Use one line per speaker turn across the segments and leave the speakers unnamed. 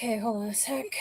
Okay, hold on a sec.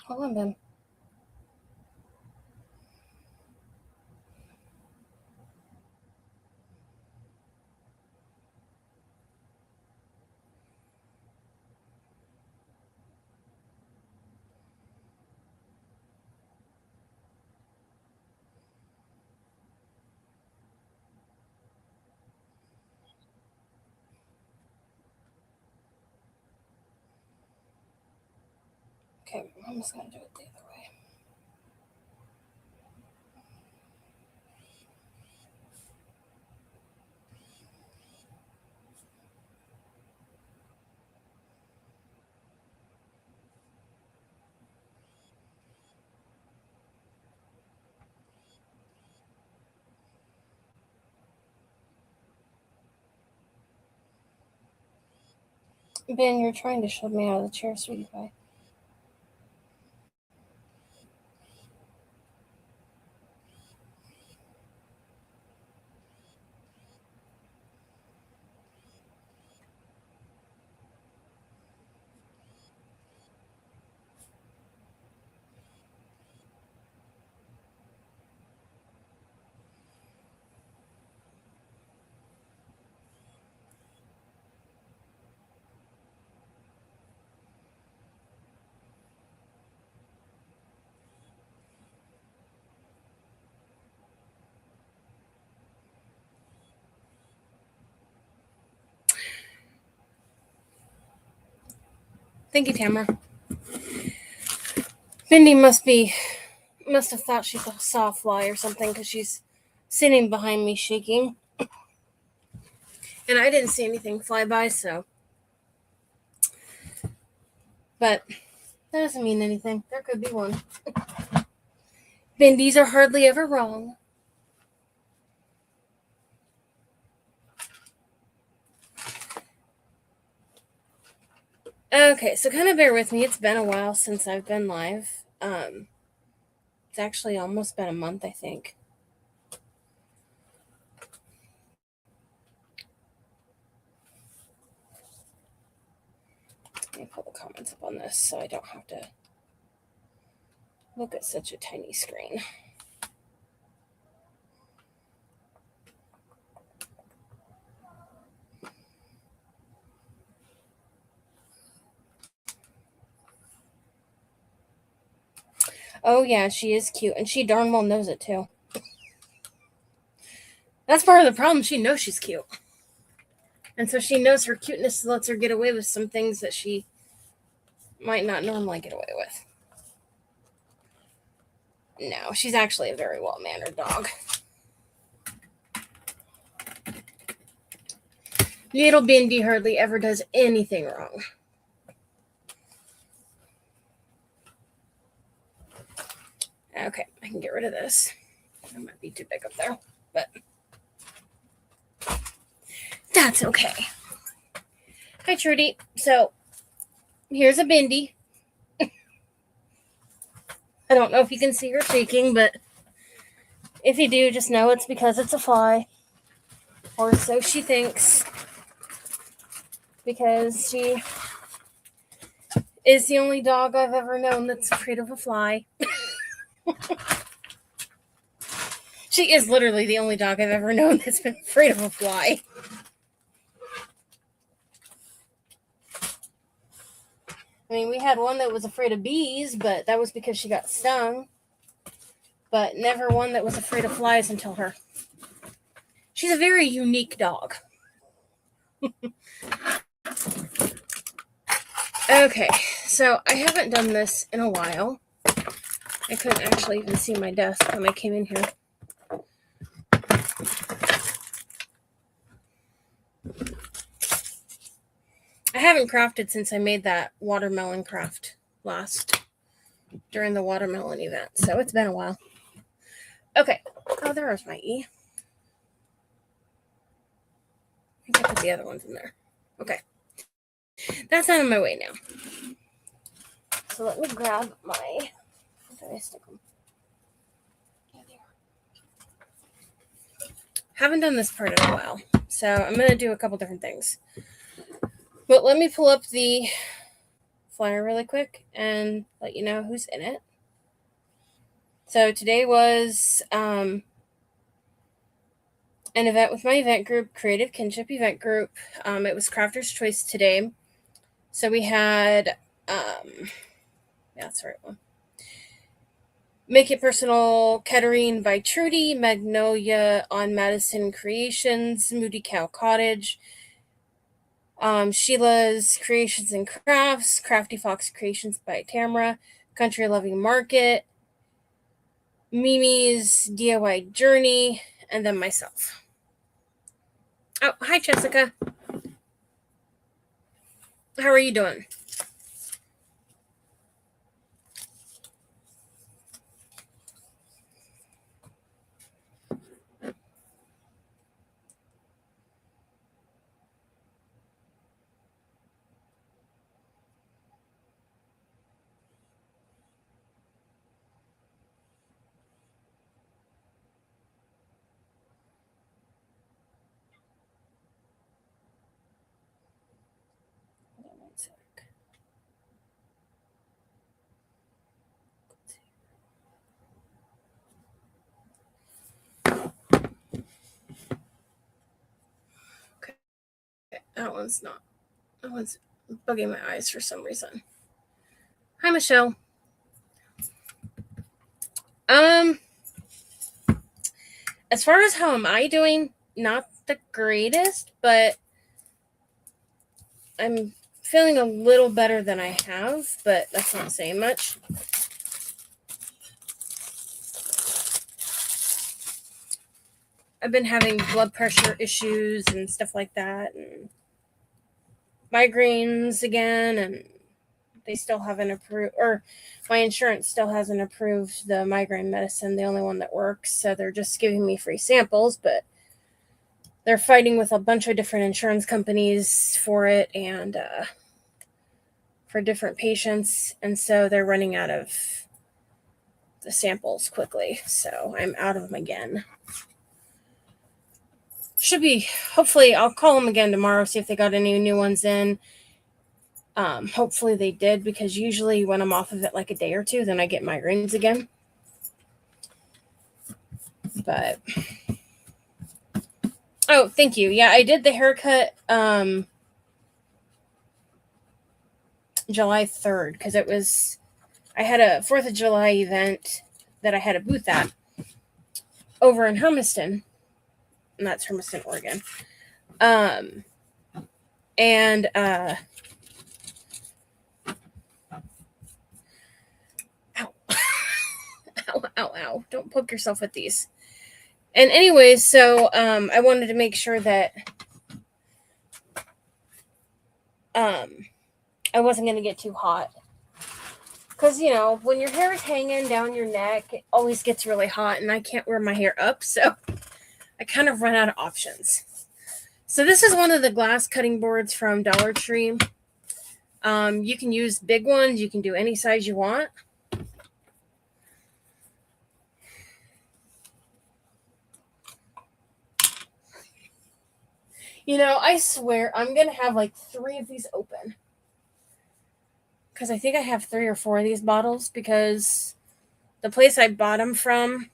Hold on, Ben. Okay, I'm just going to do it the other way. Ben, you're trying to shove me out of the chair, sweetie pie. Thank you, Tamara. Mindy must have thought she saw a fly or something because she's sitting behind me shaking. And I didn't see anything fly by, so. But that doesn't mean anything. There could be one. Bindis are hardly ever wrong. Okay, so kind of bear with me. It's been a while since I've been live. It's actually almost been a month, I think. Let me pull the comments up on this so I don't have to look at such a tiny screen. Oh, yeah, she is cute, and she darn well knows it, too. That's part of the problem. She knows she's cute. And so she knows her cuteness lets her get away with some things that she might not normally get away with. No, she's actually a very well-mannered dog. Little Bindi hardly ever does anything wrong. Okay, I can get rid of this. It might be too big up there. but that's okay. Hi, Trudy. So here's a Bindi. I don't know if you can see her shaking, but if you do, just know it's because it's a fly. Or so she thinks. Because she is the only dog I've ever known that's afraid of a fly. She is literally the only dog I've ever known that's been afraid of a fly. I mean, we had one that was afraid of bees, but that was because she got stung. But never one that was afraid of flies until her. She's a very unique dog. Okay, so I haven't done this in a while. I couldn't actually even see my desk when I came in here. I haven't crafted since I made that watermelon craft during the watermelon event, so it's been a while. Okay. Oh, there's my E. I think I put the other ones in there. Okay. That's out of my way now. So let me grab my... Where did I stick them? Yeah, they are. Haven't done this part in a while, so I'm going to do a couple different things. But let me pull up the flyer really quick and let you know who's in it. So today was an event with my event group, Creative Kinship Event Group. It was Crafter's Choice today. So we had, that's the right one. Make It Personal Kettering by Trudy, Magnolia on Madison Creations, Moody Cow Cottage, Sheila's Creations and Crafts, Crafty Fox Creations by Tamara, Country Loving Market, Mimi's DIY Journey, and then myself. Oh, hi, Jessica. How are you doing? Okay, that one's bugging my eyes for some reason. Hi, Michelle. As far as how am I doing, not the greatest, but I'm feeling a little better than I have, but that's not saying much. I've been having blood pressure issues and stuff like that, and migraines again, and they still haven't approved, or my insurance still hasn't approved the migraine medicine, the only one that works, so they're just giving me free samples, but they're fighting with a bunch of different insurance companies for it, and for different patients, and so they're running out of the samples quickly, so I'm out of them again. Should be, hopefully, I'll call them again tomorrow, see if they got any new ones in. Hopefully they did, because usually when I'm off of it like a day or two, then I get migraines again. But, oh, thank you. Yeah, I did the haircut July 3rd, because I had a 4th of July event that I had a booth at over in Hermiston, and that's Hermiston, Oregon. And ow, don't poke yourself with these. And anyways, so I wanted to make sure that I wasn't going to get too hot. Because, when your hair is hanging down your neck, it always gets really hot, and I can't wear my hair up, so I kind of run out of options. So this is one of the glass cutting boards from Dollar Tree. You can use big ones. You can do any size you want. You know, I swear I'm going to have like 3 of these open. Because I think I have 3 or 4 of these bottles because the place I bought them from,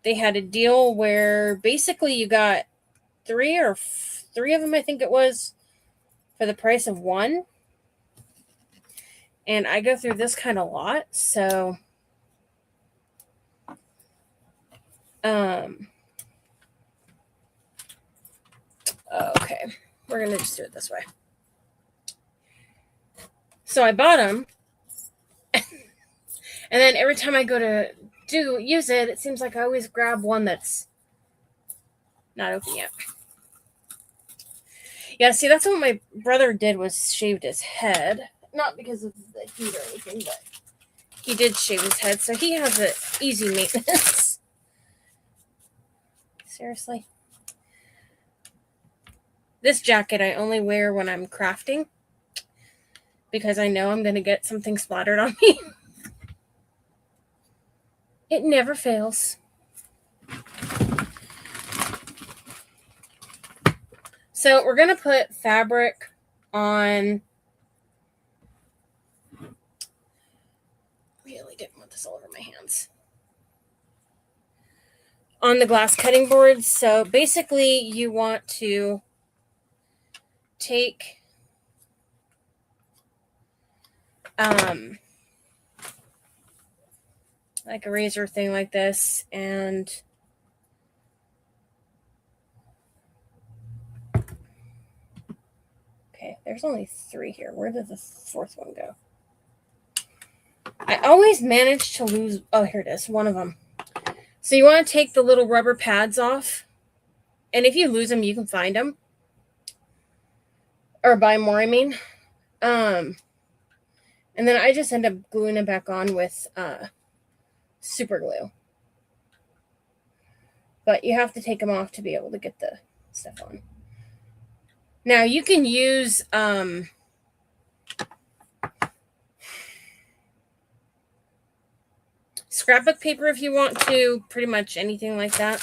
they had a deal where basically you got 3 of them, I think it was, for the price of 1. And I go through this kind of lot, so okay, we're gonna just do it this way. So I bought them, and then every time I go to use it, it seems like I always grab one that's not open yet. Yeah, see, that's what my brother did, was shaved his head. Not because of the heat or anything, but he did shave his head, so he has an easy maintenance. Seriously. This jacket I only wear when I'm crafting because I know I'm going to get something splattered on me. It never fails. So we're going to put fabric on. Really didn't want this all over my hands. On the glass cutting boards. So basically you want to take like a razor thing like this, and okay, there's only 3 here. Where did the 4th one go? I always manage to lose. Oh, here it is. One of them. So you want to take the little rubber pads off. And if you lose them, you can find them. Or buy more, I mean. And then I just end up gluing them back on with super glue. But you have to take them off to be able to get the stuff on. Now you can use scrapbook paper if you want to, pretty much anything like that.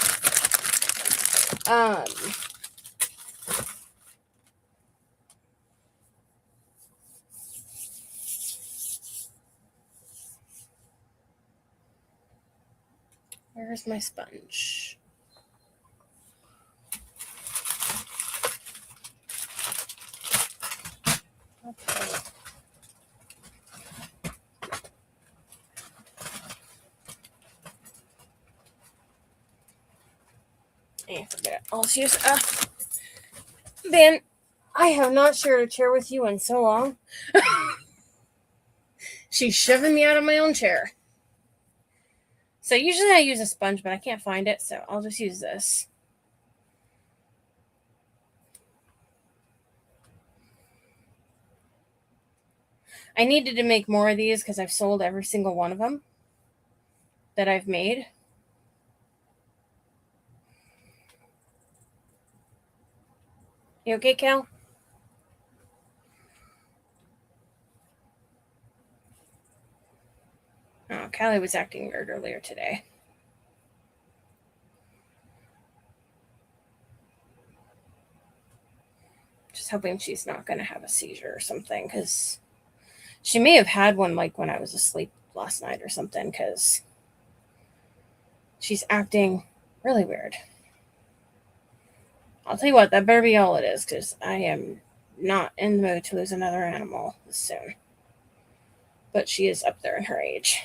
Where's my sponge? Okay. I forget. I'll just use Ben, I have not shared a chair with you in so long. She's shoving me out of my own chair. So usually I use a sponge, but I can't find it, so I'll just use this. I needed to make more of these because I've sold every single one of them that I've made. You okay, Cal? Oh, Callie was acting weird earlier today. Just hoping she's not going to have a seizure or something, because she may have had one like when I was asleep last night or something, because she's acting really weird. I'll tell you what, that better be all it is, because I am not in the mood to lose another animal this soon. But she is up there in her age.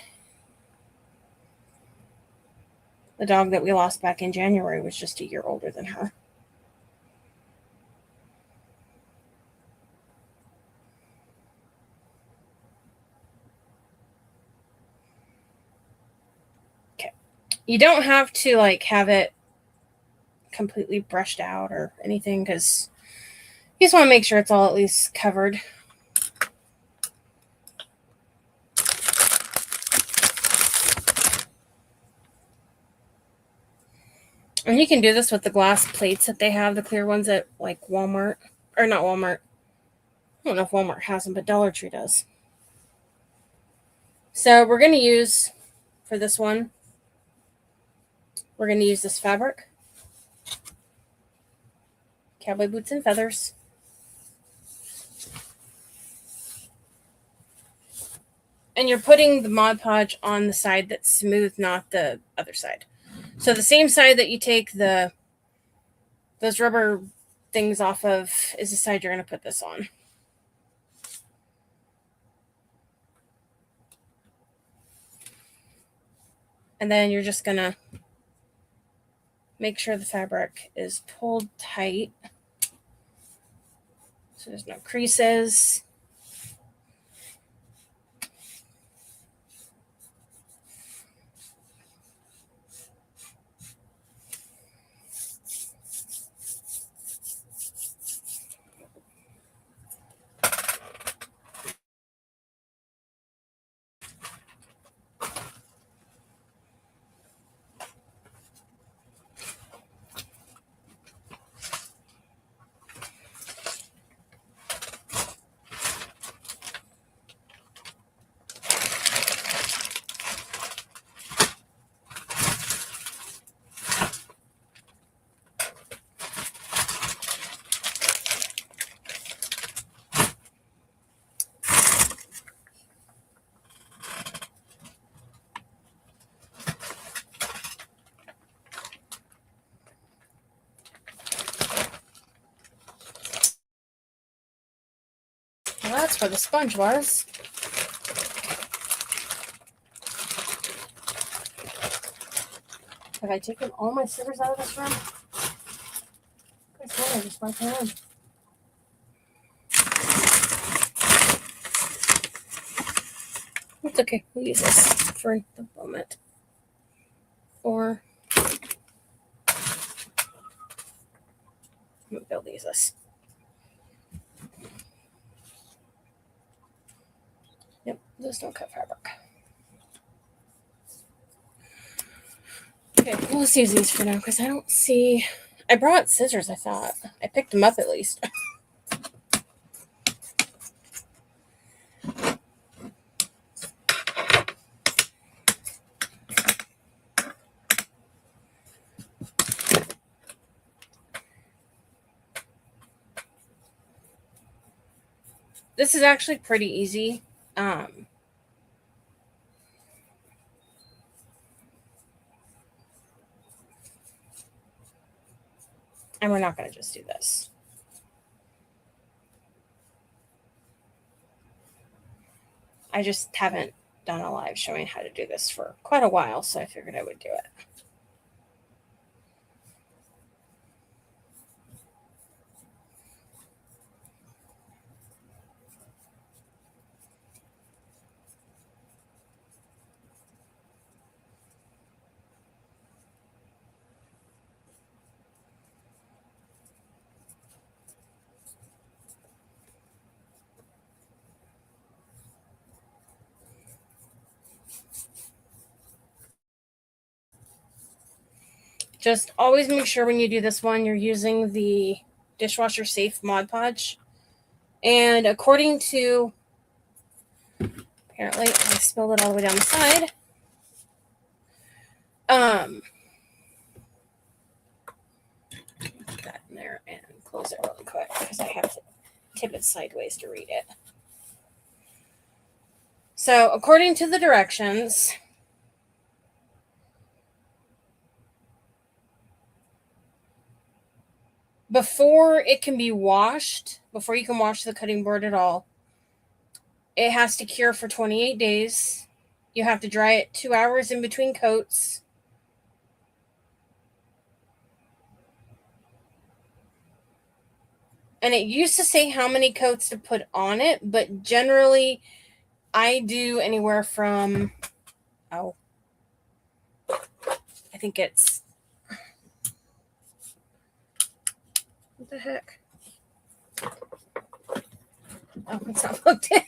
The dog that we lost back in January was just a year older than her. Okay. You don't have to like have it completely brushed out or anything, because you just want to make sure it's all at least covered. And you can do this with the glass plates that they have, the clear ones at like Walmart. Or not Walmart. I don't know if Walmart has them, but Dollar Tree does. So we're going to use, for this one, we're going to use this fabric. Cowboy Boots and Feathers. And you're putting the Mod Podge on the side that's smooth, not the other side. So the same side that you take those rubber things off of is the side you're going to put this on. And then you're just going to make sure the fabric is pulled tight so there's no creases. Well, that's where the sponge was. Have I taken all my scissors out of this room? I swear I just wiped them in. It's okay. We'll use this for the moment. Or maybe I'll use this. Yep, there's no cut fabric. Okay, well, let's use these for now because I don't see. I brought scissors, I thought. I picked them up at least. This is actually pretty easy. And we're not going to just do this. I just haven't done a live showing how to do this for quite a while, so I figured I would do it. Just always make sure when you do this one, you're using the dishwasher safe Mod Podge. And according to, apparently I spilled it all the way down the side. Put that in there and close it really quick because I have to tip it sideways to read it. So according to the directions, before it can be washed, before you can wash the cutting board at all, it has to cure for 28 days. You have to dry it 2 hours in between coats. And it used to say how many coats to put on it, but generally I do anywhere from, I think it's, what the heck? Oh, it's not plugged in.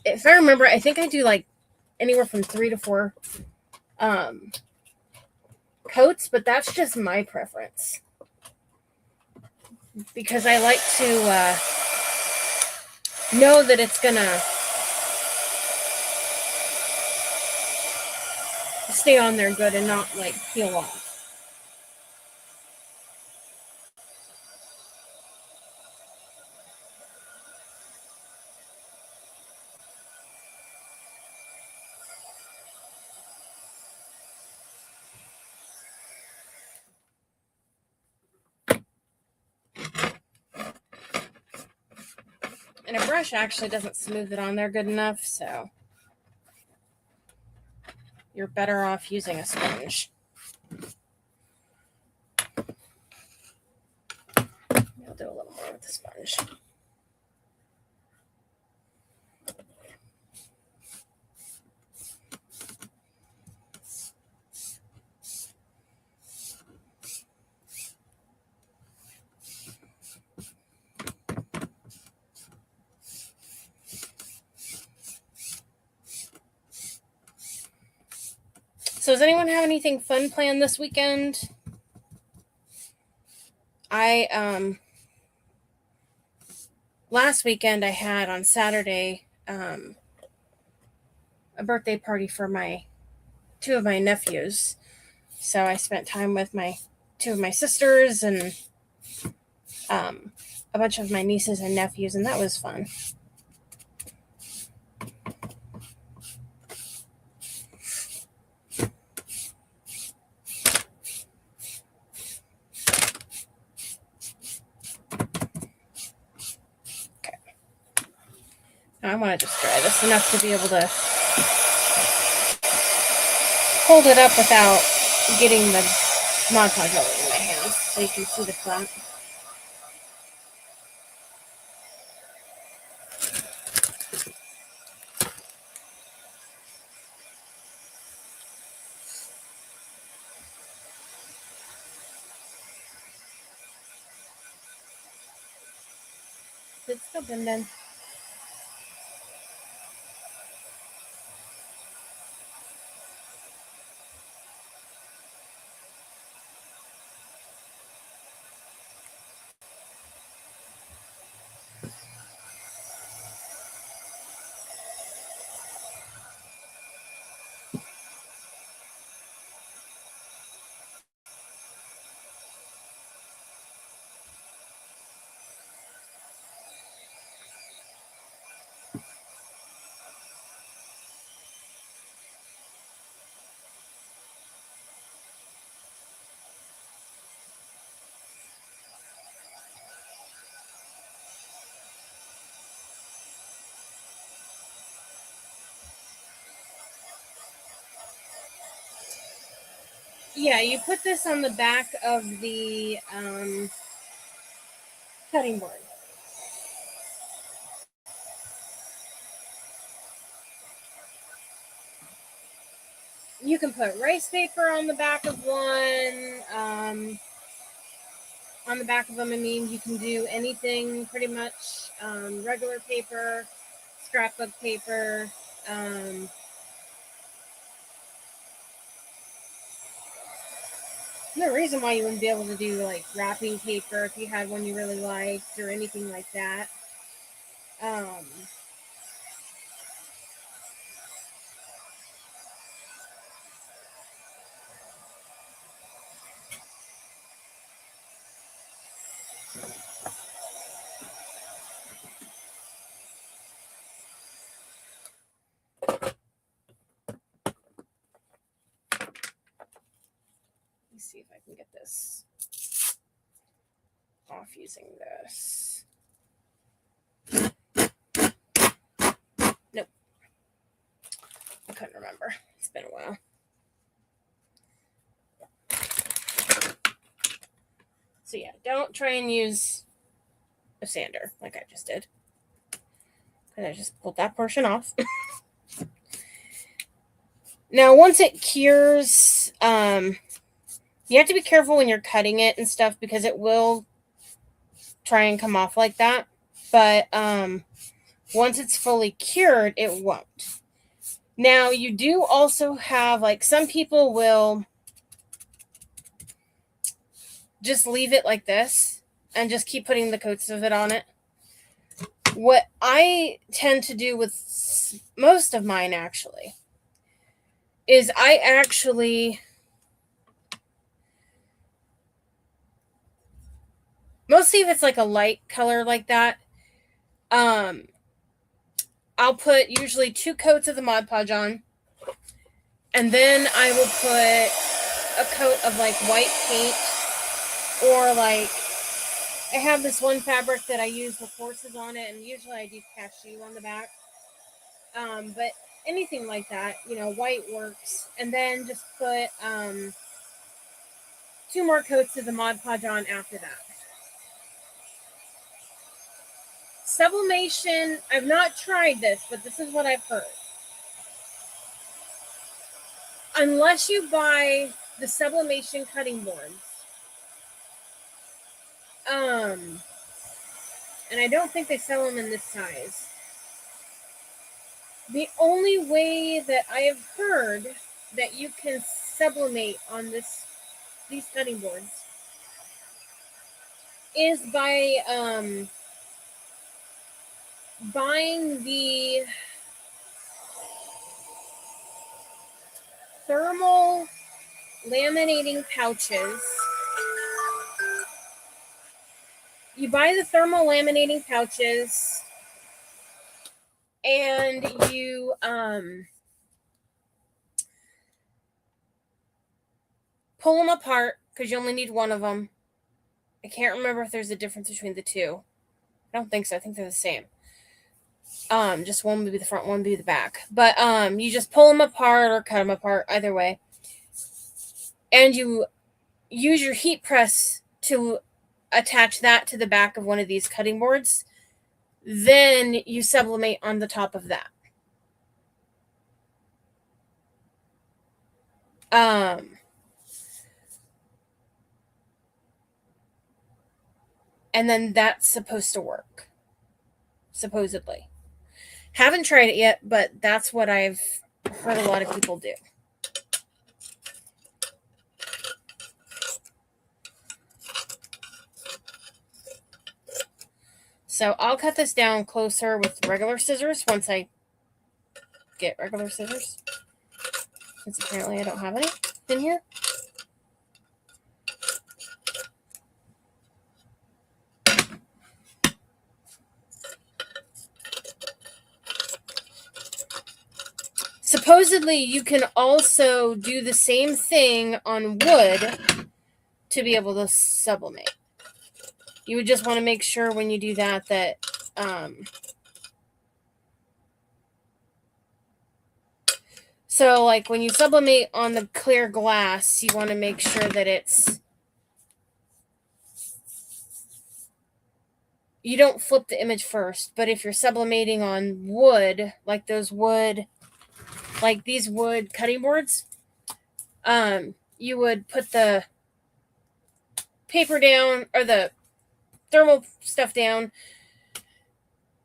If I remember, I think I do like anywhere from 3 to 4 coats, but that's just my preference. Because I like to know that it's going to stay on there good and not like peel off. And a brush actually doesn't smooth it on there good enough, so you're better off using a sponge. I'll do a little more with the sponge. So does anyone have anything fun planned this weekend? Last weekend I had on Saturday a birthday party for two of my nephews. So I spent time with two of my sisters and a bunch of my nieces and nephews, and that was fun. I want to just dry this enough to be able to hold it up without getting the Mod Podge in my hands so you can see the front. It's still been done. Yeah, you put this on the back of the cutting board. You can put rice paper on the back of one. On the back of them, I mean, you can do anything pretty much. Regular paper, scrapbook paper. No reason why you wouldn't be able to do like wrapping paper if you had one you really liked or anything like that. Let's see if I can get this off using this. Nope. I couldn't remember. It's been a while. So yeah, don't try and use a sander like I just did. Because I just pulled that portion off. Now, once it cures, you have to be careful when you're cutting it and stuff because it will try and come off like that. But once it's fully cured, it won't. Now, you do also have, like, some people will just leave it like this and just keep putting the coats of it on it. What I tend to do with most of mine actually is I actually, mostly if it's like a light color like that, I'll put usually 2 coats of the Mod Podge on, and then I will put a coat of like white paint, or like I have this one fabric that I use with horses on it, and usually I do cashew on the back. But anything like that, white works. And then just put 2 more coats of the Mod Podge on after that. Sublimation, I've not tried this, but this is what I've heard. Unless you buy the sublimation cutting boards, and I don't think they sell them in this size. The only way that I have heard that you can sublimate on these cutting boards is by buying the thermal laminating pouches. You buy the thermal laminating pouches and you pull them apart because you only need one of them. I can't remember if there's a difference between the two. I don't think so. I think they're the same. Just one would be the front, one would be the back. But you just pull them apart or cut them apart, either way. And you use your heat press to attach that to the back of one of these cutting boards. Then you sublimate on the top of that. And then that's supposed to work, supposedly. Haven't tried it yet, but that's what I've heard a lot of people do. So I'll cut this down closer with regular scissors once I get regular scissors, since apparently I don't have any in here. Supposedly, you can also do the same thing on wood to be able to sublimate. You would just want to make sure when you do that so like when you sublimate on the clear glass, you want to make sure that you don't flip the image first. But if you're sublimating on wood, like these wood cutting boards, you would put the paper down or the thermal stuff down,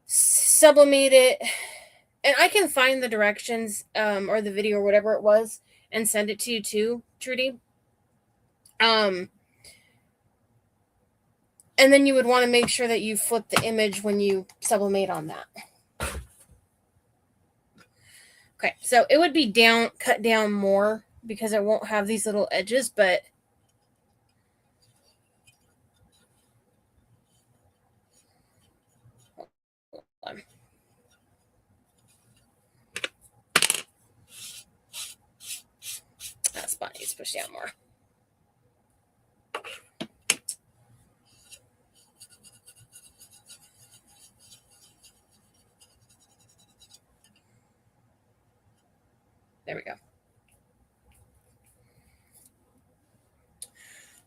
sublimate it, and I can find the directions or the video or whatever it was and send it to you too, Trudy. And then you would want to make sure that you flip the image when you sublimate on that. Okay, so it would be cut down more because it won't have these little edges, but that spot needs to push down more. There we go.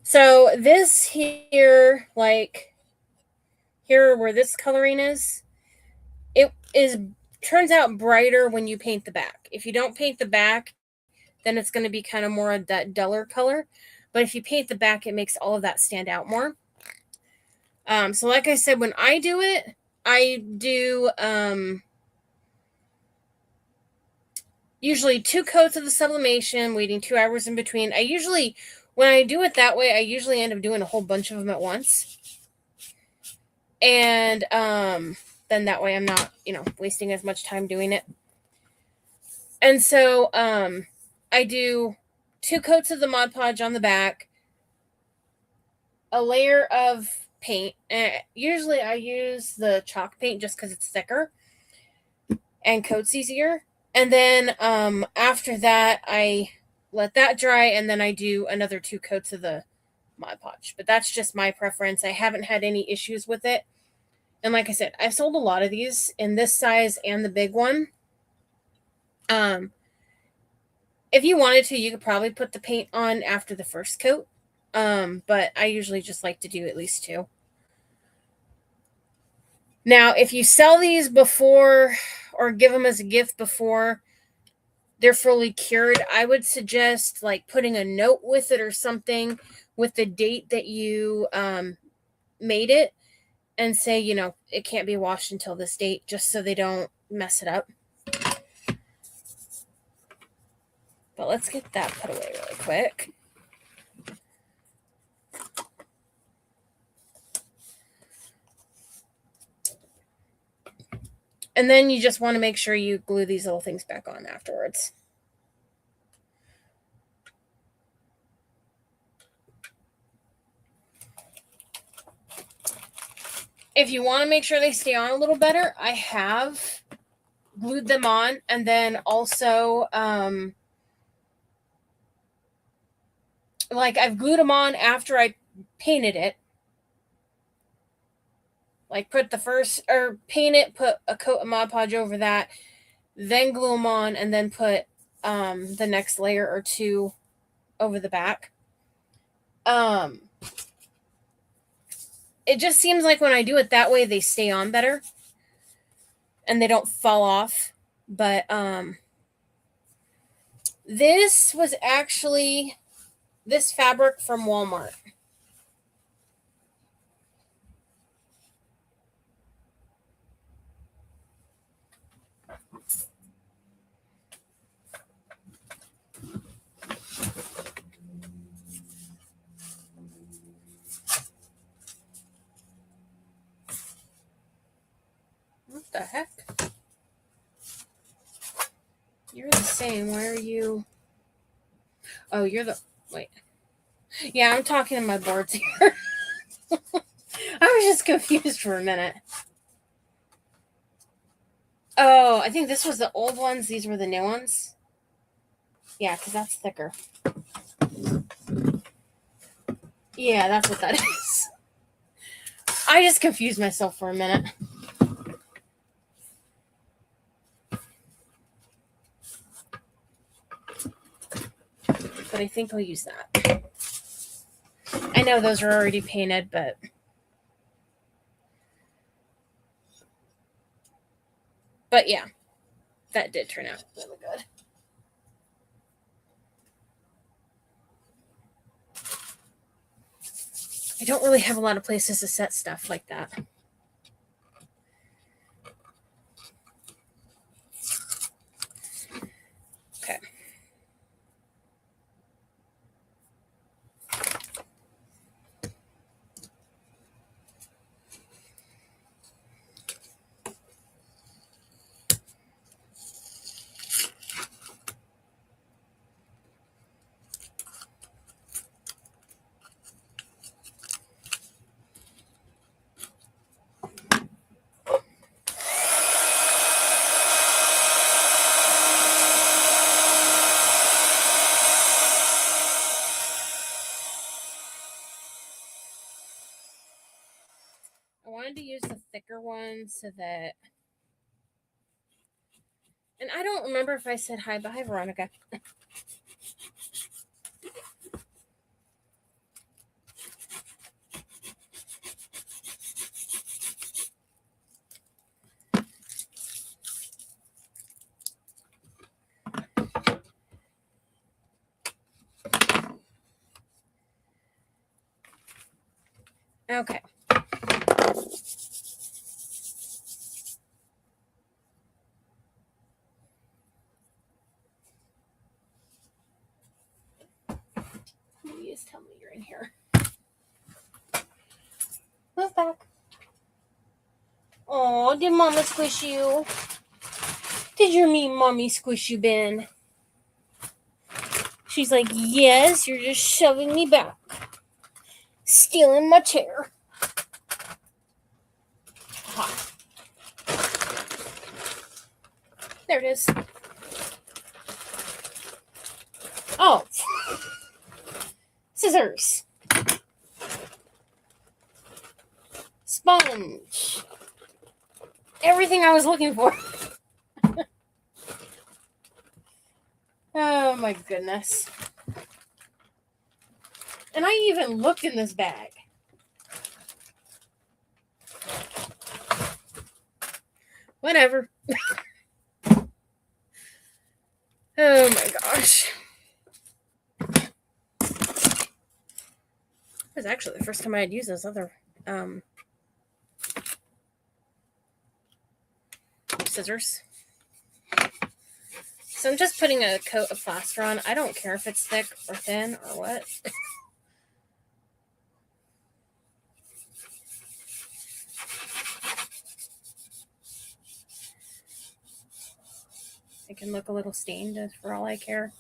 So this here, like here where this coloring is, it turns out brighter when you paint the back. If you don't paint the back, then it's going to be kind of more of that duller color. But if you paint the back, it makes all of that stand out more. So like I said, when I do it, I do usually 2 coats of the sublimation, waiting 2 hours in between. When I do it that way, I usually end up doing a whole bunch of them at once. And then that way I'm not, wasting as much time doing it. And so I do 2 coats of the Mod Podge on the back, a layer of paint. Usually I use the chalk paint just because it's thicker and coats easier. And then after that, I let that dry, and then I do another 2 coats of the Mod Podge. But that's just my preference. I haven't had any issues with it. And like I said, I've sold a lot of these in this size and the big one. If you wanted to, you could probably put the paint on after the first coat. But I usually just like to do at least 2. Now, if you sell these before or give them as a gift before they're fully cured, I would suggest like putting a note with it or something with the date that you made it, and say, it can't be washed until this date, just so they don't mess it up. But let's get that put away really quick. And then you just want to make sure you glue these little things back on afterwards. If you want to make sure they stay on a little better, I have glued them on, and then also I've glued them on after I painted it. Like paint it, put a coat of Mod Podge over that, then glue them on, and then put the next layer or 2 over the back. It just seems like when I do it that way, they stay on better and they don't fall off. But this was actually this fabric from Walmart. What the heck? You're the same. Where are you? Oh, you're the... Wait. Yeah, I'm talking to my boards here. I was just confused for a minute. Oh, I think this was the old ones. These were the new ones. Yeah, because that's thicker. Yeah, that's what that is. I just confused myself for a minute. But I think I'll use that. I know those are already painted, but... But yeah, that did turn out really good. I don't really have a lot of places to set stuff like that. Okay. I wanted to use the thicker one so that... And I don't remember if I said hi. Bye, Veronica. Okay. please tell me you're in here. Move back. Oh, did Mama squish you? Did your mean mommy squish you, Ben? She's like, yes, you're just shoving me back. Stealing my chair. Ha. There it is. Oh. Scissors. Sponge. Everything I was looking for. Oh my goodness. And I even looked in this bag. Whatever. Oh my gosh. It was actually the first time I had used those other scissors. So I'm just putting a coat of plaster on. I don't care if it's thick or thin or what. It can look a little stained for all I care.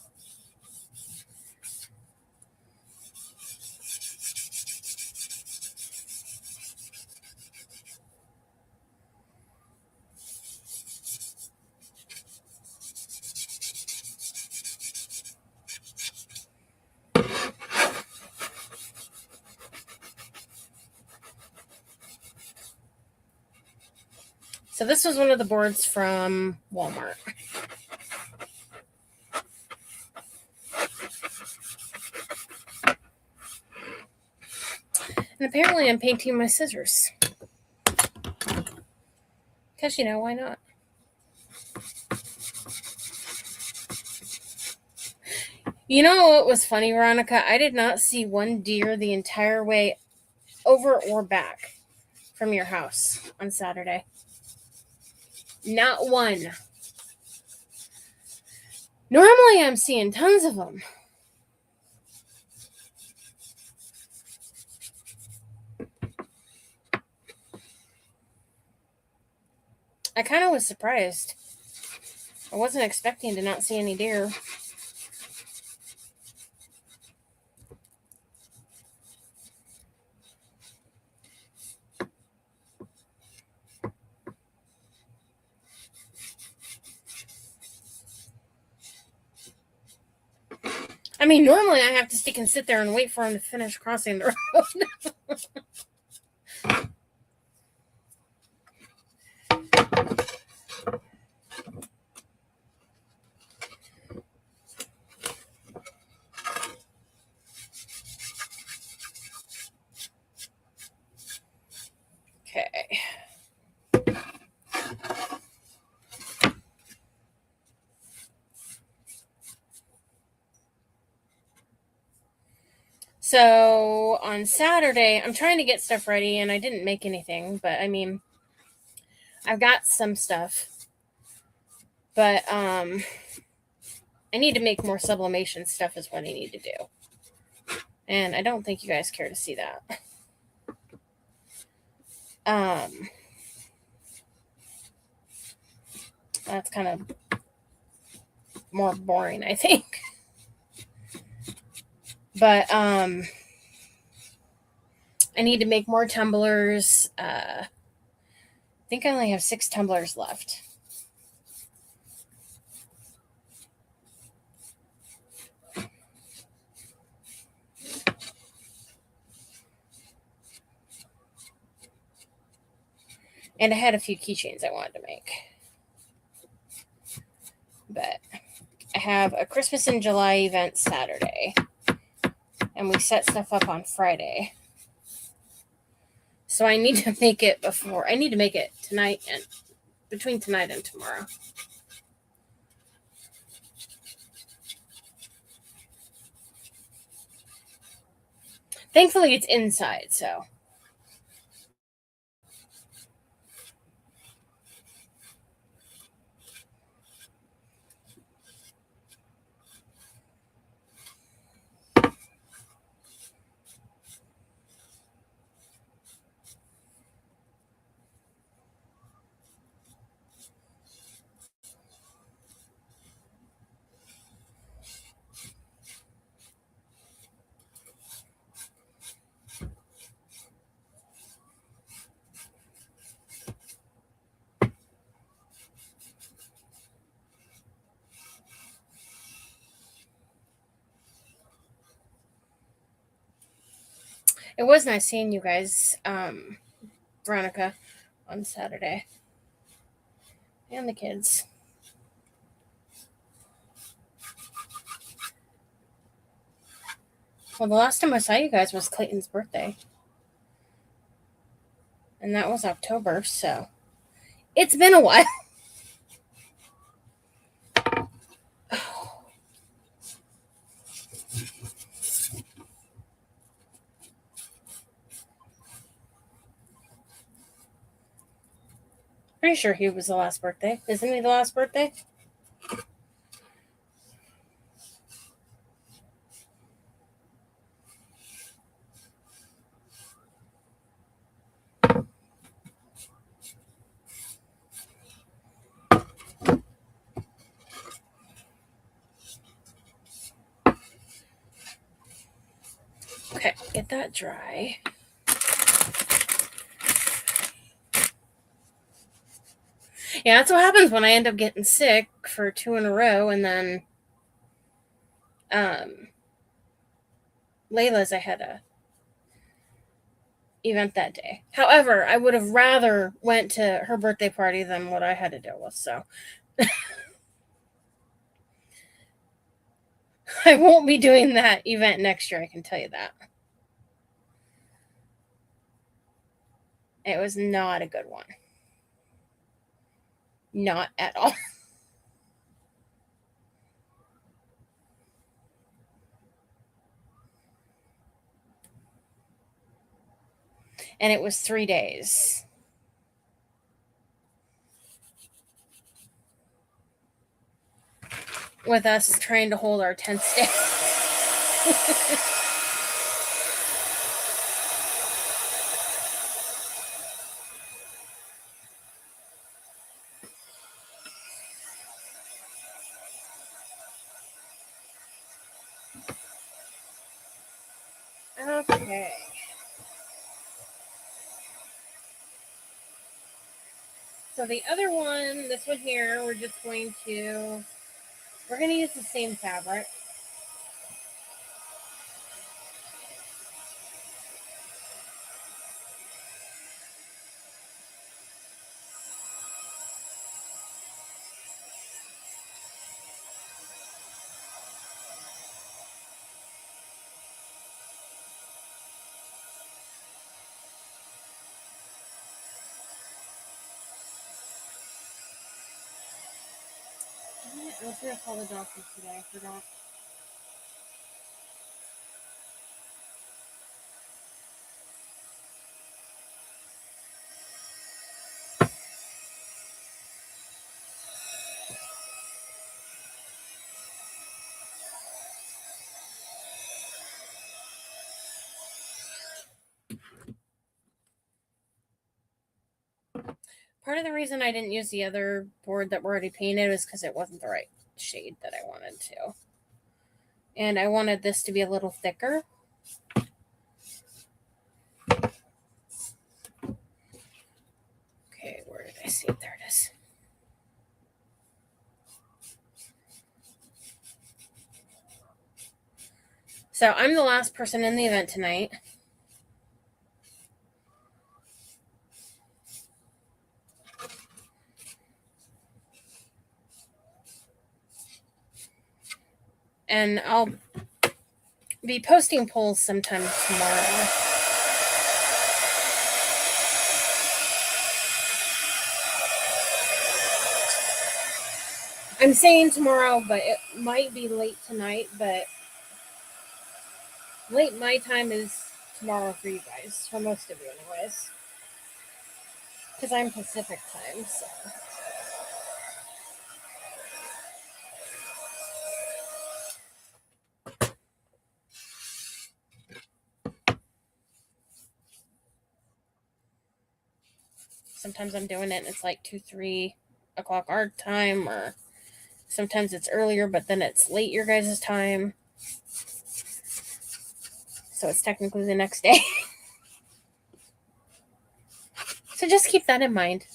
So this was one of the boards from Walmart. And apparently I'm painting my scissors. Because, why not? You know what was funny, Veronica? I did not see one deer the entire way over or back from your house on Saturday. Not one. Normally I'm seeing tons of them. I kind of was surprised. I wasn't expecting to not see any deer. I mean, normally I have to stick and sit there and wait for him to finish crossing the road. Okay. So on Saturday, I'm trying to get stuff ready, and I didn't make anything, but I mean, I've got some stuff. But I need to make more sublimation stuff is what I need to do. And I don't think you guys care to see that. That's kind of more boring, I think. But I need to make more tumblers. I think I only have 6 tumblers left. And I had a few keychains I wanted to make. But I have a Christmas in July event Saturday. And we set stuff up on Friday. So I need to make it before. I need to make it tonight and between tonight and tomorrow. Thankfully, it's inside, so. It was nice seeing you guys, Veronica, on Saturday. And the kids. Well, the last time I saw you guys was Clayton's birthday. And that was October, so it's been a while. Pretty sure he was the last birthday. Isn't he the last birthday? Okay, get that dry. Yeah, that's what happens when I end up getting sick for 2 in a row, and then Layla's I had a event that day. However, I would have rather went to her birthday party than what I had to deal with, so I won't be doing that event next year, I can tell you that. It was not a good one. Not at all. And it was 3 days. With us trying to hold our 10th stay. Okay. So the other one, this one here, we're going to use the same fabric. I was going to call the doctor today, I forgot. Part of the reason I didn't use the other board that were already painted was because it wasn't the right shade that I wanted to. And I wanted this to be a little thicker. Okay, where did I see it? There it is. So I'm the last person in the event tonight. And I'll be posting polls sometime tomorrow. I'm saying tomorrow, but it might be late tonight, but late my time is tomorrow for you guys, for most of you anyways. Because I'm Pacific time, so. Sometimes I'm doing it and it's like 2, 3 o'clock our time, or sometimes it's earlier, but then it's late your guys' time. So it's technically the next day. So just keep that in mind,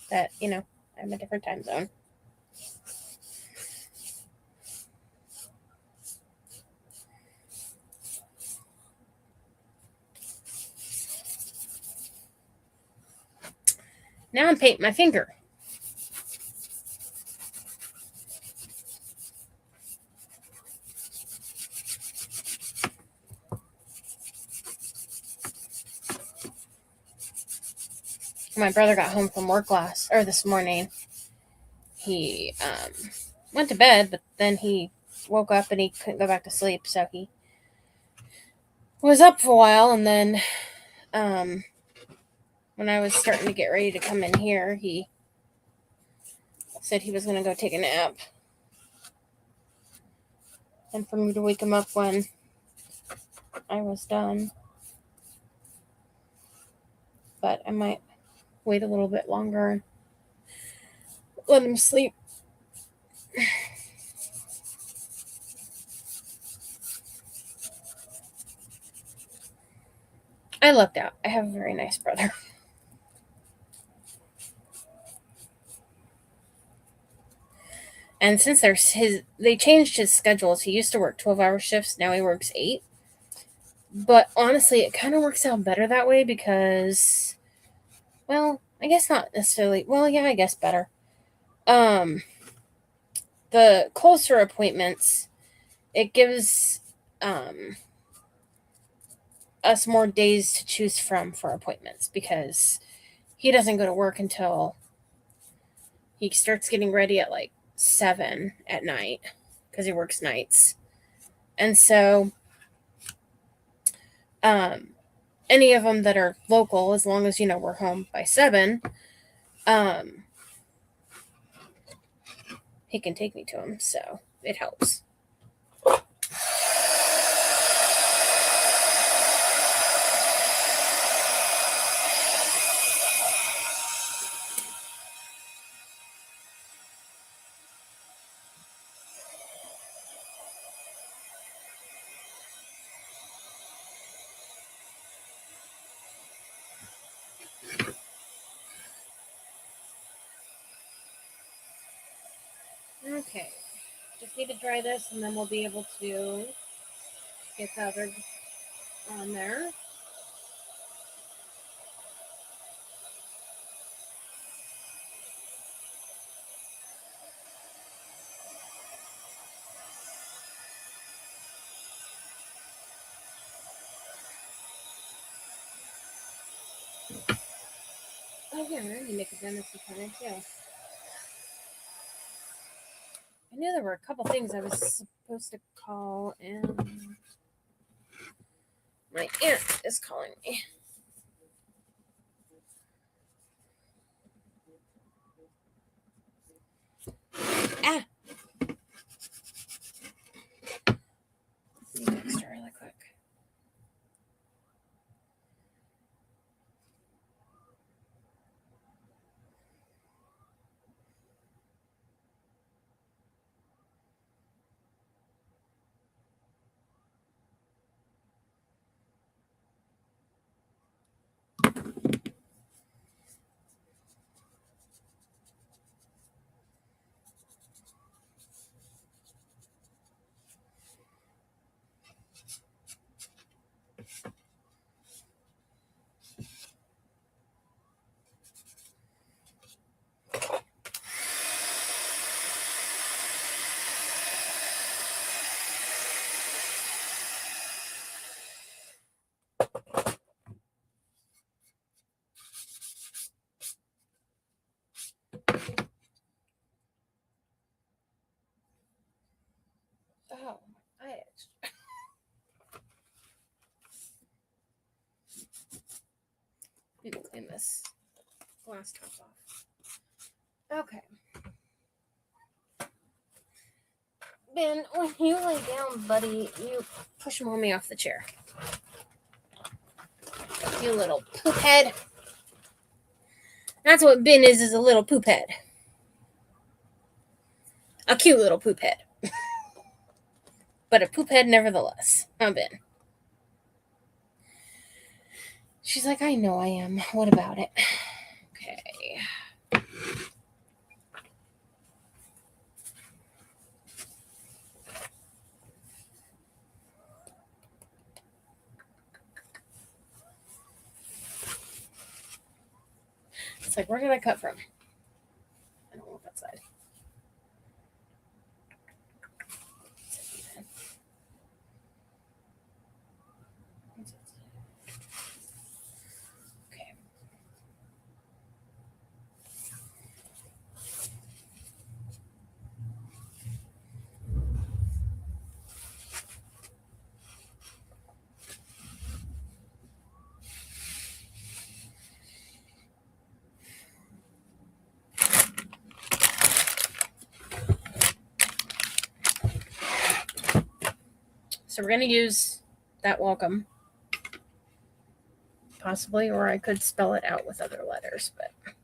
that, I'm a different time zone. Now I'm painting my finger. My brother got home from work this morning. He went to bed, but then he woke up and he couldn't go back to sleep, so he was up for a while, and then when I was starting to get ready to come in here, he said he was going to go take a nap, and for me to wake him up when I was done. But I might wait a little bit longer and let him sleep. I lucked out. I have a very nice brother. And since they changed his schedules, he used to work 12-hour shifts, now he works 8. But honestly, it kind of works out better that way because, well, I guess not necessarily. Well, yeah, I guess better. The closer appointments, it gives us more days to choose from for appointments because he doesn't go to work until he starts getting ready at like 7 at night because he works nights. And so any of them that are local, as long as we're home by 7, he can take me to them, so it helps. Okay, just need to dry this and then we'll be able to get the other on there. Oh yeah, I need to make a dentist appointment too. I knew there were a couple things I was supposed to call, and my aunt is calling me. Ah! Let's see next her really quick. Oh, I itched. Need to clean this glass top off. Okay. Ben, when you lay down, buddy, you push mommy off the chair. You little poop head. That's what Ben is a little poop head. A cute little poop head. But a poop head nevertheless. Huh, Ben? She's like, I know I am. What about it? Okay. like, where did I cut from? I don't want that side. Okay. So we're going to use that welcome, possibly, or I could spell it out with other letters, but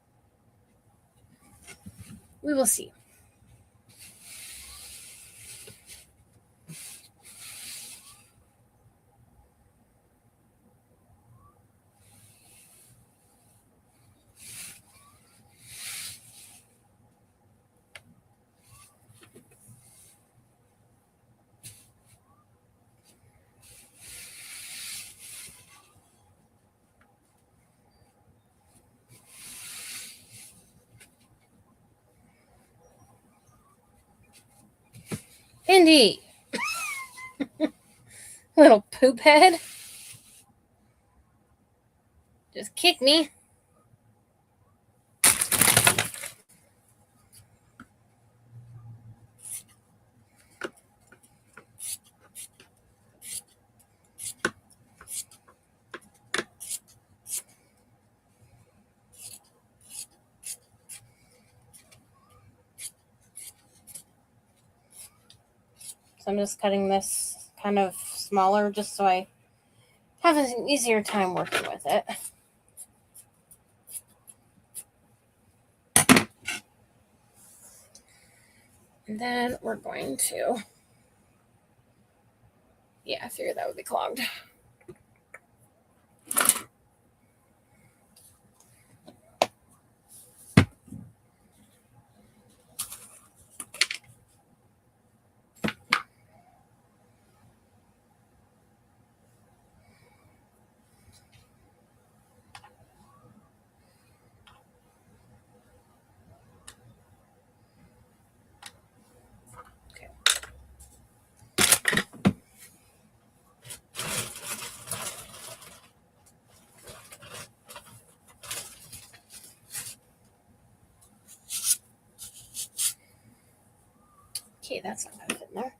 we will see. Indy, little poop head, just kick me. So I'm just cutting this kind of smaller just so I have an easier time working with it. And then we're going to, yeah, I figured that would be clogged. Okay, that's not going to fit in there.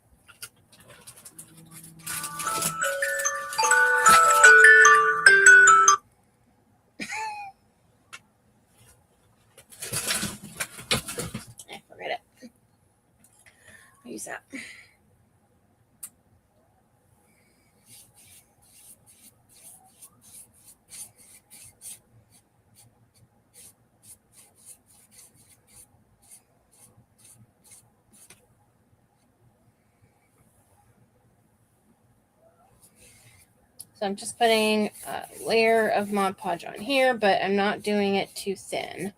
Forget it. I'll use that. So I'm just putting a layer of Mod Podge on here, but I'm not doing it too thin.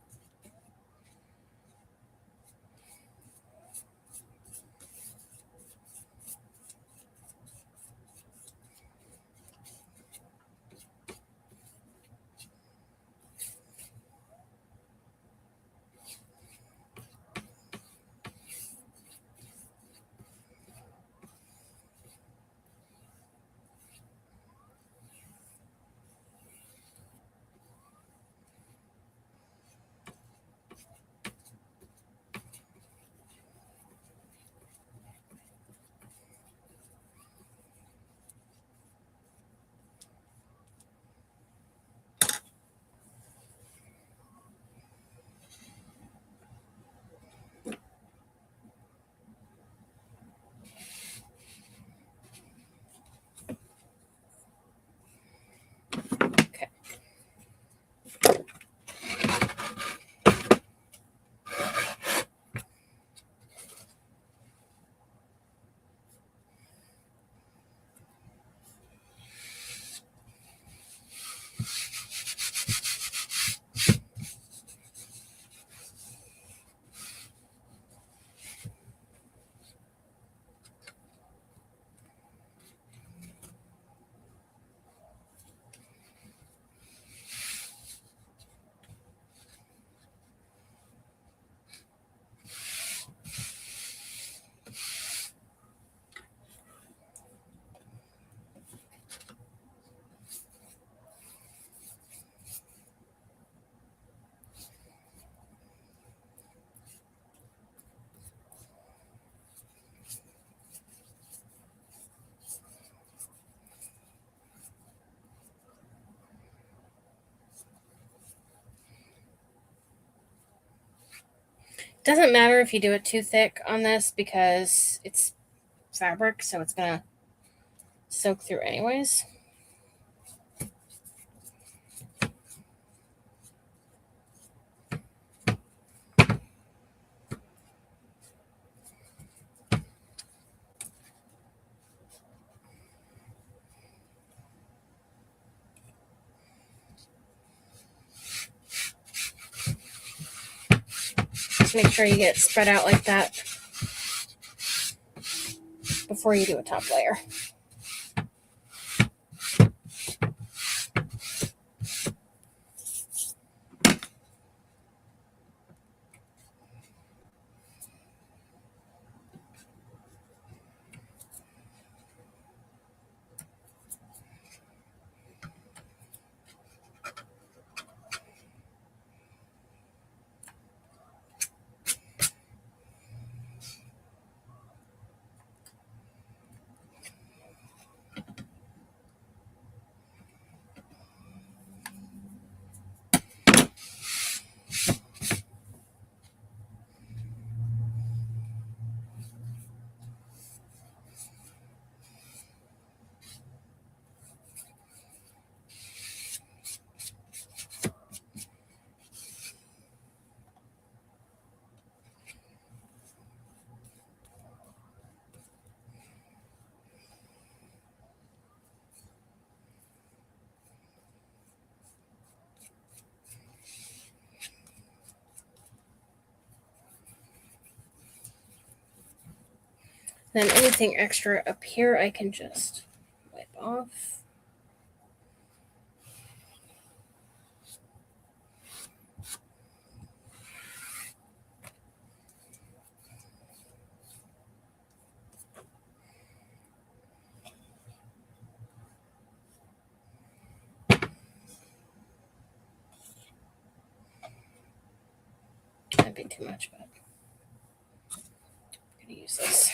Doesn't matter if you do it too thick on this because it's fabric, so it's going to soak through anyways. Just make sure you get it spread out like that before you do a top layer. Then anything extra up here I can just wipe off. That'd be too much, but I'm going to use this.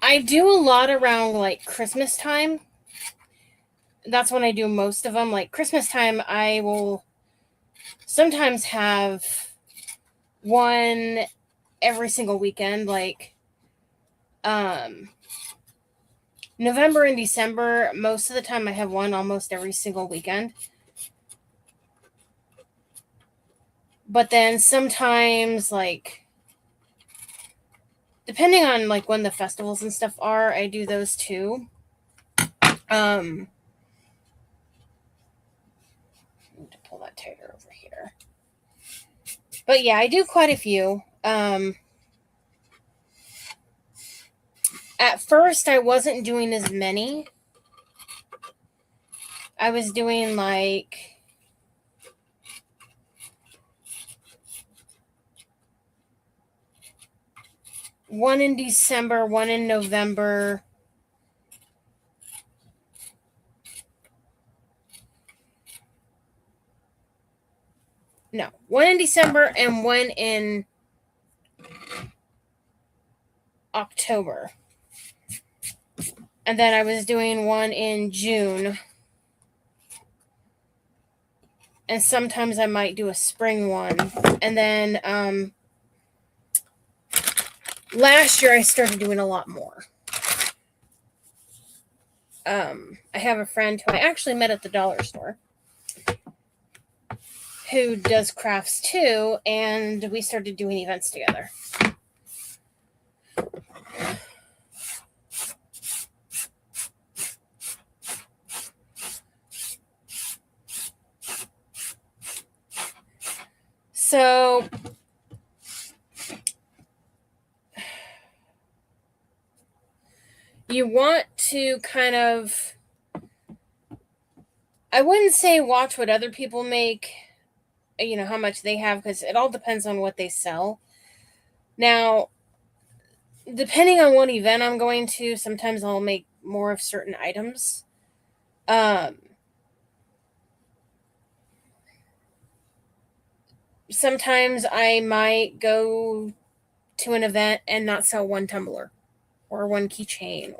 I do a lot around like Christmas time. That's when I do most of them. Like Christmas time, I will sometimes have one every single weekend. Like November and December, most of the time I have one almost every single weekend. But then sometimes, like, depending on like when the festivals and stuff are, I do those too. I need to pull that tighter over here. But yeah, I do quite a few. At first, I wasn't doing as many. I was doing like one in December, one in November. No, one in December and one in October. And then I was doing one in June. And sometimes I might do a spring one. And then last year I started doing a lot more. I have a friend who I actually met at the dollar store who does crafts too, and we started doing events together. So you want to kind of, I wouldn't say watch what other people make, how much they have, because it all depends on what they sell. Now, depending on what event I'm going to, sometimes I'll make more of certain items. Sometimes I might go to an event and not sell one tumbler or one keychain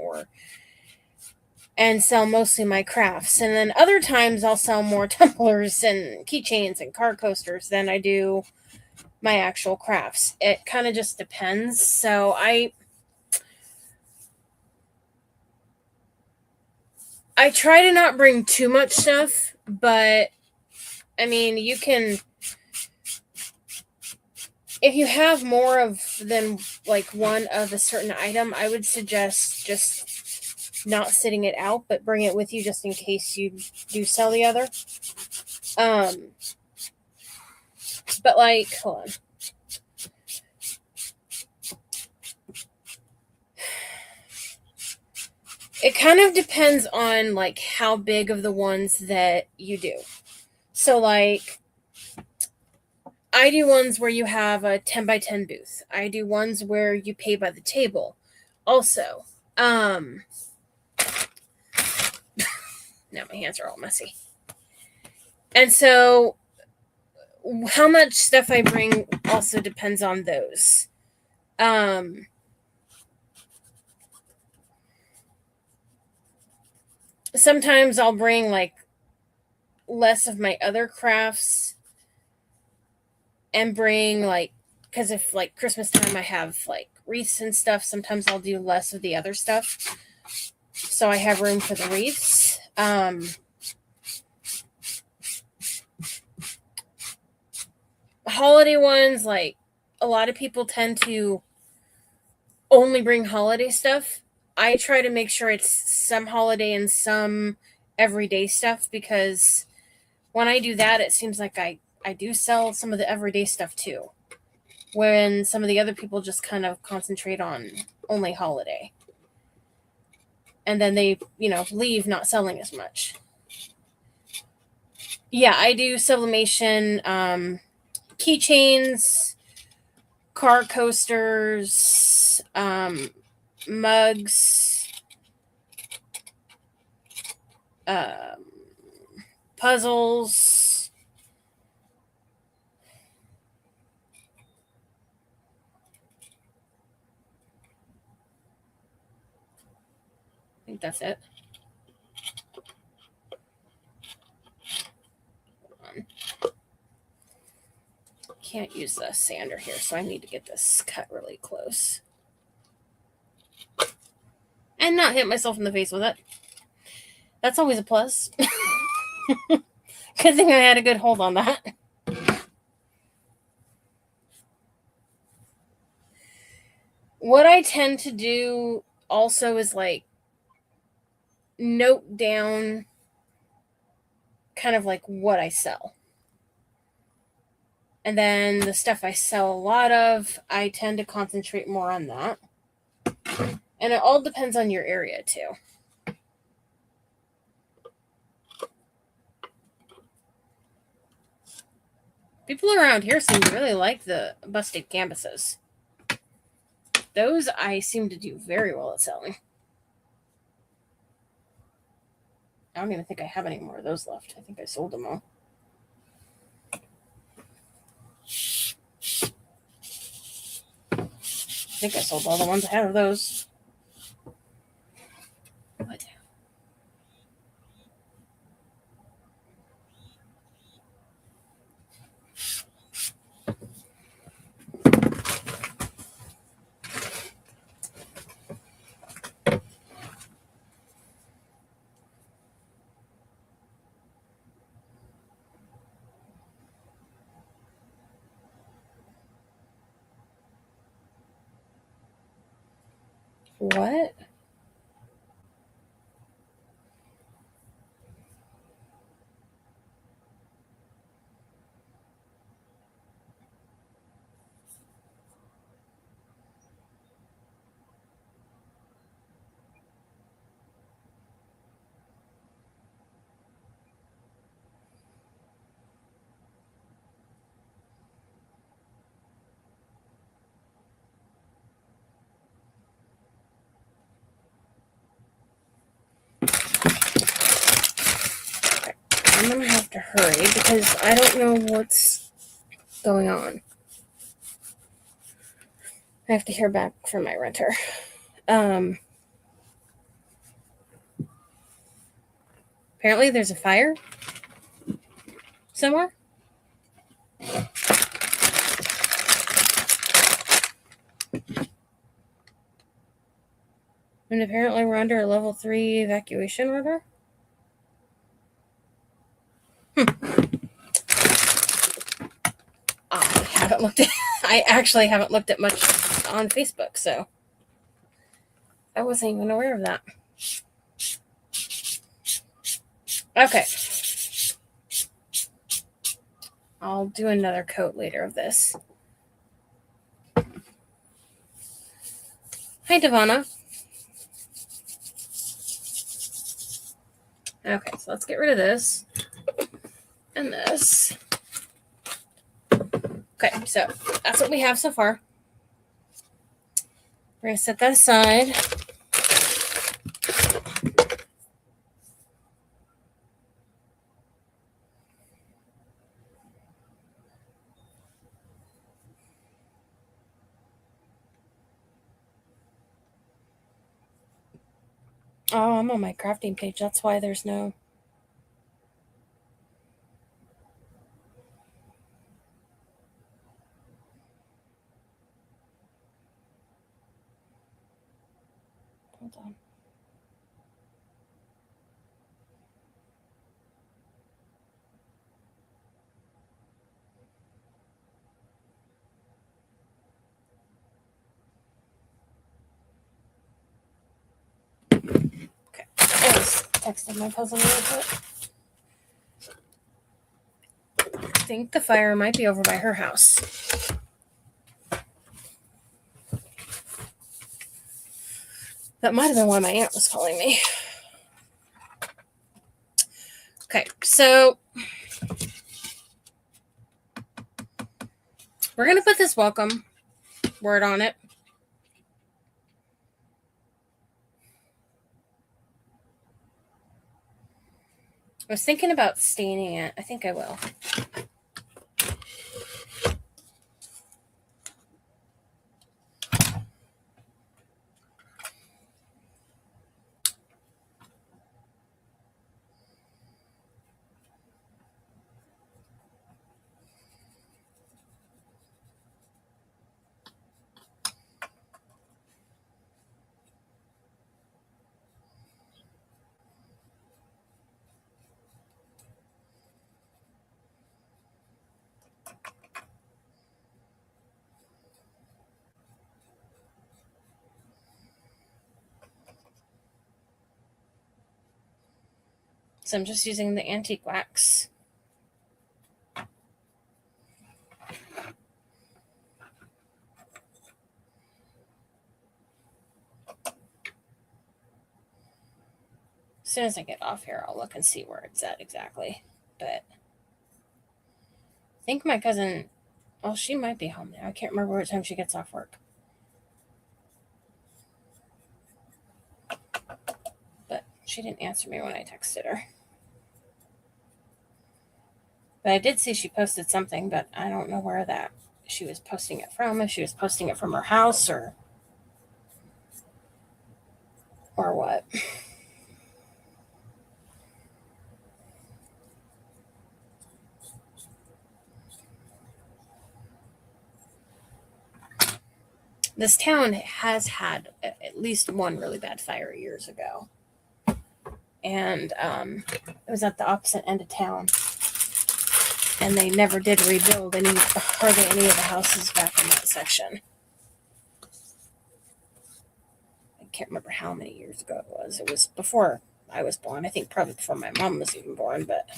and sell mostly my crafts. And then other times I'll sell more tumblers and keychains and card coasters than I do my actual crafts. It kind of just depends. So I try to not bring too much stuff, but I mean, you can, if you have more of than like one of a certain item, I would suggest just not sitting it out, but bring it with you just in case you do sell the other. But like, hold on. It kind of depends on like how big of the ones that you do. So like, I do ones where you have a 10 by 10 booth. I do ones where you pay by the table. Also, now my hands are all messy. And so how much stuff I bring also depends on those. Sometimes I'll bring like less of my other crafts and bring like, because if like Christmas time I have like wreaths and stuff, sometimes I'll do less of the other stuff so I have room for the wreaths. Holiday ones, like a lot of people tend to only bring holiday stuff. I try to make sure it's some holiday and some everyday stuff, because when I do that, it seems like I do sell some of the everyday stuff too, when some of the other people just kind of concentrate on only holiday. And then they, leave not selling as much. Yeah, I do sublimation, keychains, car coasters, mugs, puzzles. I think that's it. Can't use the sander here, so I need to get this cut really close and not hit myself in the face with it. That's always a plus. Good thing I had a good hold on that. What I tend to do also is like note down kind of like what I sell. And then the stuff I sell a lot of, I tend to concentrate more on that. And it all depends on your area too. People around here seem to really like the busted canvases. Those I seem to do very well at selling. I don't even think I have any more of those left. I think I sold them all. I think I sold all the ones I had of those. What? What? going to have to hurry because I don't know what's going on. I have to hear back from my renter. Apparently there's a fire somewhere. And apparently we're under a level 3 evacuation order. I actually haven't looked at much on Facebook, so I wasn't even aware of that. Okay. I'll do another coat later of this. Hi, Devonna. Okay, so let's get rid of this and this. Okay, so that's what we have so far. We're going to set that aside. Oh, I'm on my crafting page. That's why there's no... Hold on. Okay. I was texting my cousin a little bit. I think the fire might be over by her house. That might have been why my aunt was calling me. Okay, so we're going to put this welcome word on it. I was thinking about staining it. I think I will. So I'm just using the antique wax. As soon as I get off here, I'll look and see where it's at exactly. But I think my cousin, well, she might be home now. I can't remember what time she gets off work. But she didn't answer me when I texted her. But I did see she posted something, but I don't know where that she was posting it from. If she was posting it from her house or what. This town has had at least one really bad fire years ago. And it was at the opposite end of town. And they never did rebuild hardly any of the houses back in that section. I can't remember how many years ago it was. It was before I was born. I think probably before my mom was even born, but...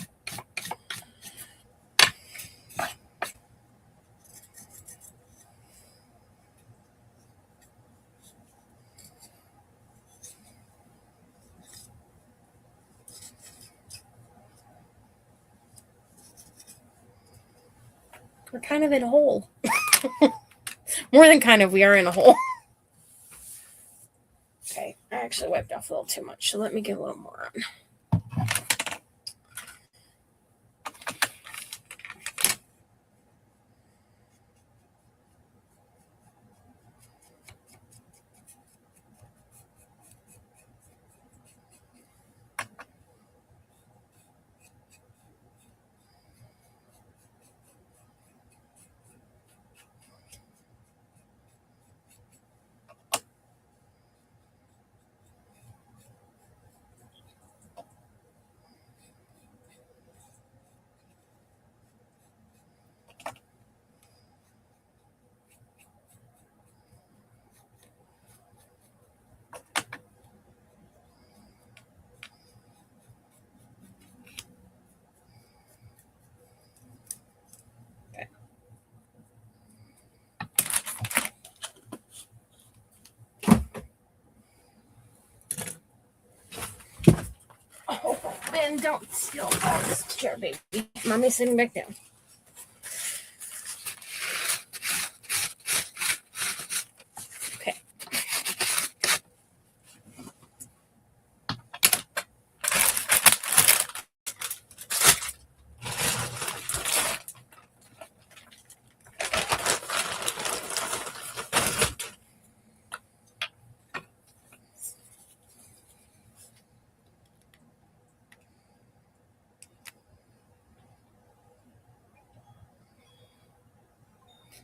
We're kind of in a hole. More than kind of, we are in a hole. Okay, I actually wiped off a little too much, so let me get a little more on. And don't steal all this chair, baby. Mommy's sitting back down. Okay.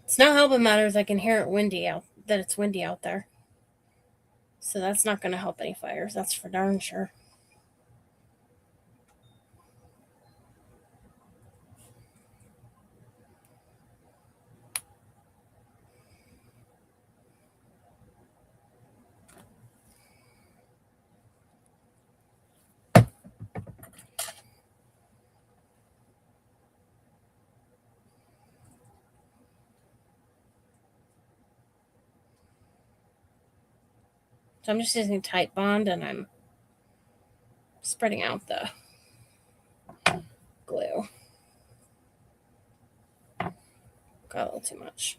It's not helping matters. I can hear that it's windy out there. So that's not going to help any fires. That's for darn sure. So I'm just using Tight Bond and I'm spreading out the glue. Got a little too much.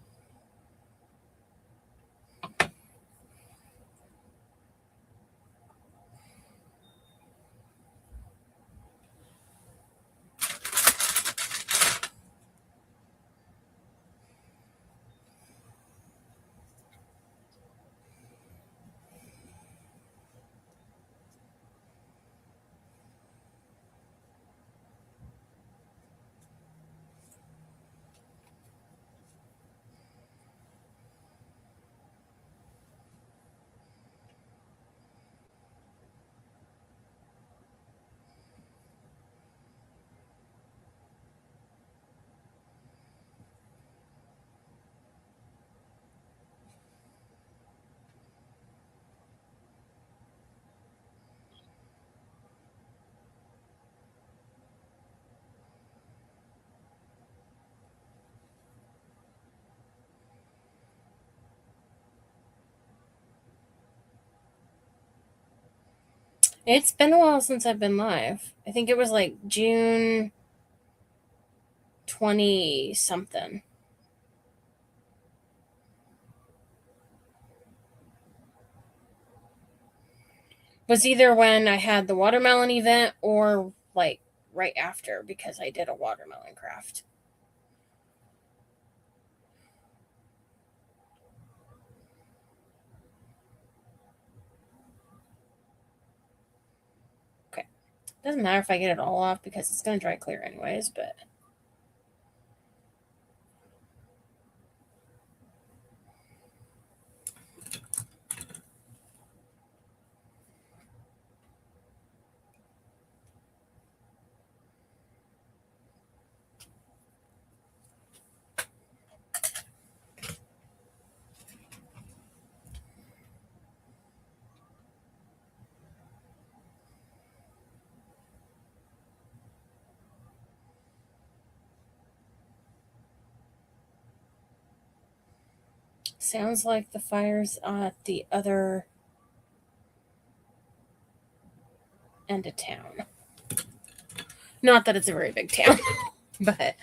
It's been a while since I've been live. I think it was like June 20 something. Was either when I had the watermelon event or like right after, because I did a watermelon craft. Okay. Doesn't matter if I get it all off because it's going to dry clear anyways, but sounds like the fire's at the other end of town. Not that it's a very big town, but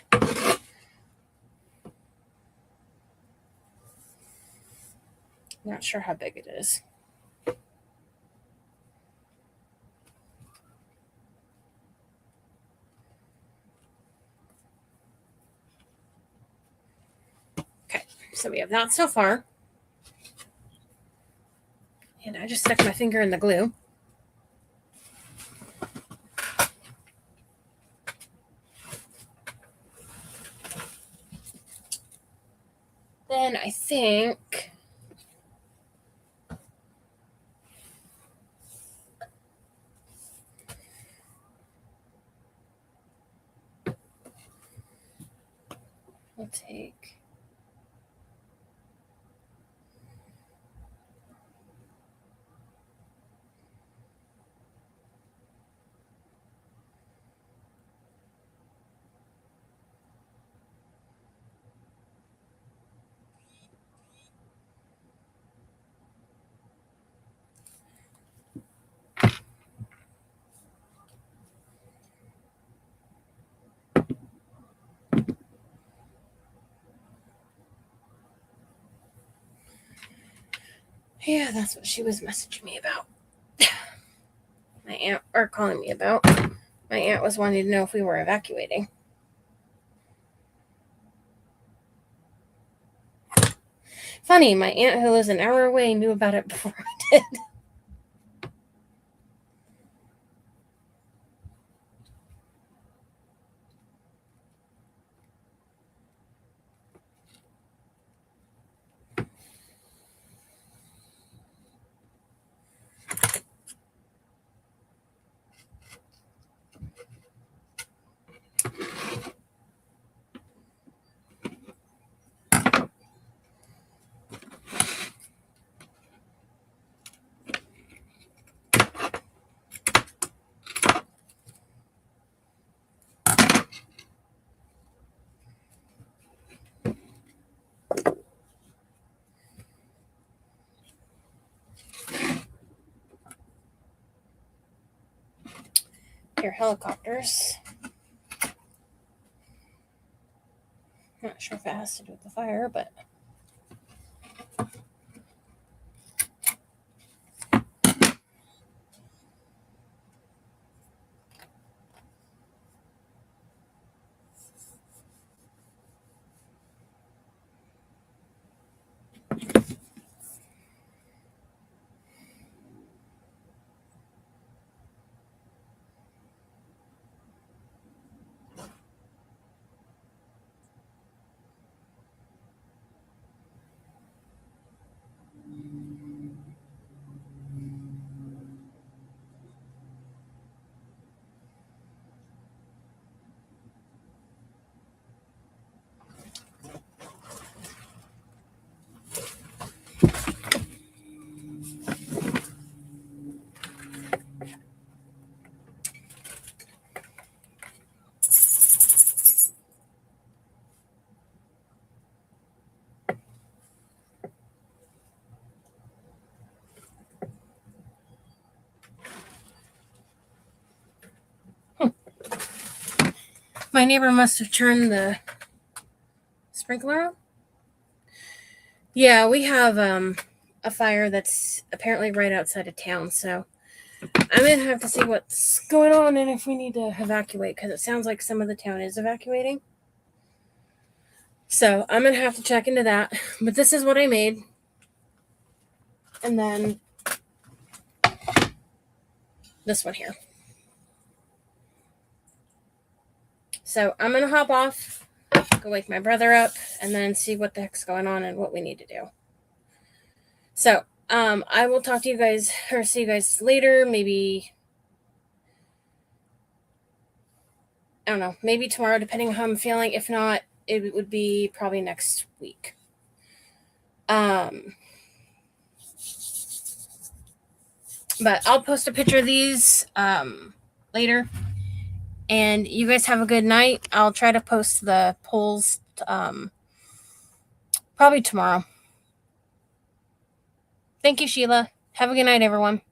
not sure how big it is. Okay, so we have that so far. And I just stuck my finger in the glue. Then I think we'll take Yeah, that's what she was messaging me about. My aunt, or calling me about. My aunt was wanting to know if we were evacuating. Funny, my aunt who lives an hour away knew about it before I did. Here, helicopters. Not sure if it has to do with the fire, but my neighbor must have turned the sprinkler on. Yeah, we have a fire that's apparently right outside of town, so I'm gonna have to see what's going on and if we need to evacuate, because it sounds like some of the town is evacuating. So I'm gonna have to check into that. But this is what I made. And then this one here. So I'm gonna hop off, go wake my brother up, and then see what the heck's going on and what we need to do. So I will talk to you guys or see you guys later. Maybe, I don't know, maybe tomorrow, depending on how I'm feeling. If not, it would be probably next week. But I'll post a picture of these later. And you guys have a good night. I'll try to post the polls probably tomorrow. Thank you, Sheila. Have a good night, everyone.